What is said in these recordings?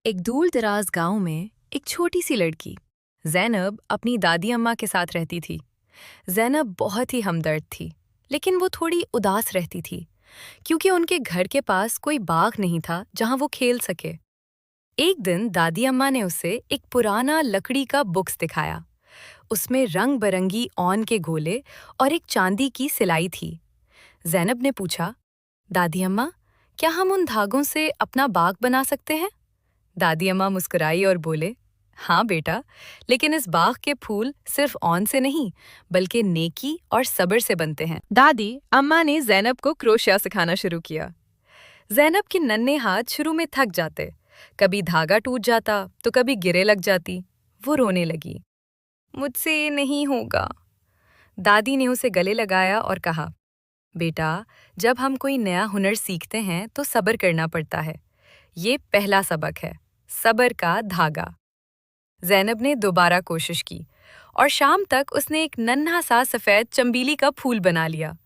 एक दूर दराज गांव में एक छोटी सी लड़की ज़ैनब अपनी दादी अम्मा के साथ रहती थी। ज़ैनब बहुत ही हमदर्द थी, लेकिन वो थोड़ी उदास रहती थी क्योंकि उनके घर के पास कोई बाग नहीं था जहां वो खेल सके। एक दिन दादी अम्मा ने उसे एक पुराना लकड़ी का बुक्स दिखाया। उसमें रंग बरंगी औन के गोले और एक चांदी की सिलाई थी। ज़ैनब ने पूछा, दादी अम्मा, क्या हम उन धागों से अपना बाग बना सकते हैं? दादी अम्मा मुस्कुराई और बोले, हाँ बेटा, लेकिन इस बाग के फूल सिर्फ औन से नहीं बल्कि नेकी और सब्र से बनते हैं। दादी अम्मा ने ज़ैनब को क्रोशिया सिखाना शुरू किया। ज़ैनब के नन्हे हाथ शुरू में थक जाते, कभी धागा टूट जाता तो कभी गिरे लग जाती। वो रोने लगी, मुझसे ये नहीं होगा। दादी ने उसे गले लगाया और कहा, बेटा, जब हम कोई नया हुनर सीखते हैं तो सब्र करना पड़ता है। ये पहला सबक है, सब्र का धागा। ज़ैनब ने दोबारा कोशिश की और शाम तक उसने एक नन्हा सा सफ़ेद चंबीली का फूल बना लिया।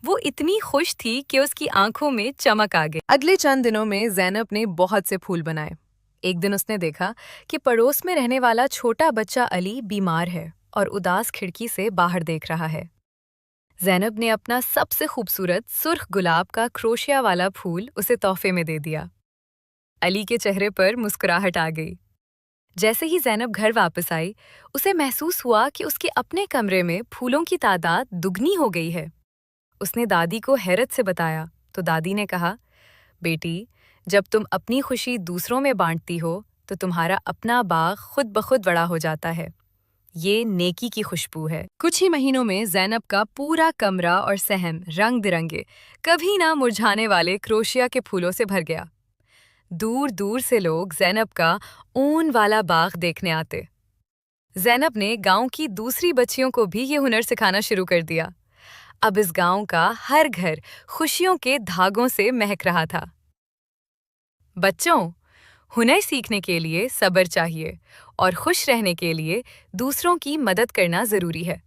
वो इतनी खुश थी कि उसकी आंखों में चमक आ गई। अगले चंद दिनों में ज़ैनब ने बहुत से फूल बनाए। एक दिन उसने देखा कि पड़ोस में रहने वाला छोटा बच्चा अली बीमार है और उदास खिड़की से बाहर देख रहा है। ज़ैनब ने अपना सबसे खूबसूरत सुर्ख गुलाब का क्रोशिया वाला फूल उसे तोहफे में दे दिया। अली के चेहरे पर मुस्कुराहट आ गई। जैसे ही ज़ैनब घर वापस आई, उसे महसूस हुआ कि उसके अपने कमरे में फूलों की तादाद दुगनी हो गई है। उसने दादी को हैरत से बताया तो दादी ने कहा, बेटी, जब तुम अपनी खुशी दूसरों में बांटती हो तो तुम्हारा अपना बाग खुद ब खुद बड़ा हो जाता है। ये नेकी की खुशबू है। कुछ ही महीनों में ज़ैनब का पूरा कमरा और सहन रंग बिरंगे, कभी ना मुरझाने वाले क्रोशिया के फूलों से भर गया। दूर दूर से लोग ज़ैनब का ऊन वाला बाग देखने आते। ज़ैनब ने गांव की दूसरी बच्चियों को भी ये हुनर सिखाना शुरू कर दिया। अब इस गांव का हर घर खुशियों के धागों से महक रहा था। बच्चों, हुनर सीखने के लिए सब्र चाहिए और खुश रहने के लिए दूसरों की मदद करना ज़रूरी है।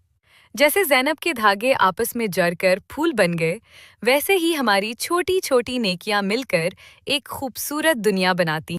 जैसे ज़ैनब के धागे आपस में जड़कर फूल बन गए, वैसे ही हमारी छोटी छोटी नेकियां मिलकर एक खूबसूरत दुनिया बनाती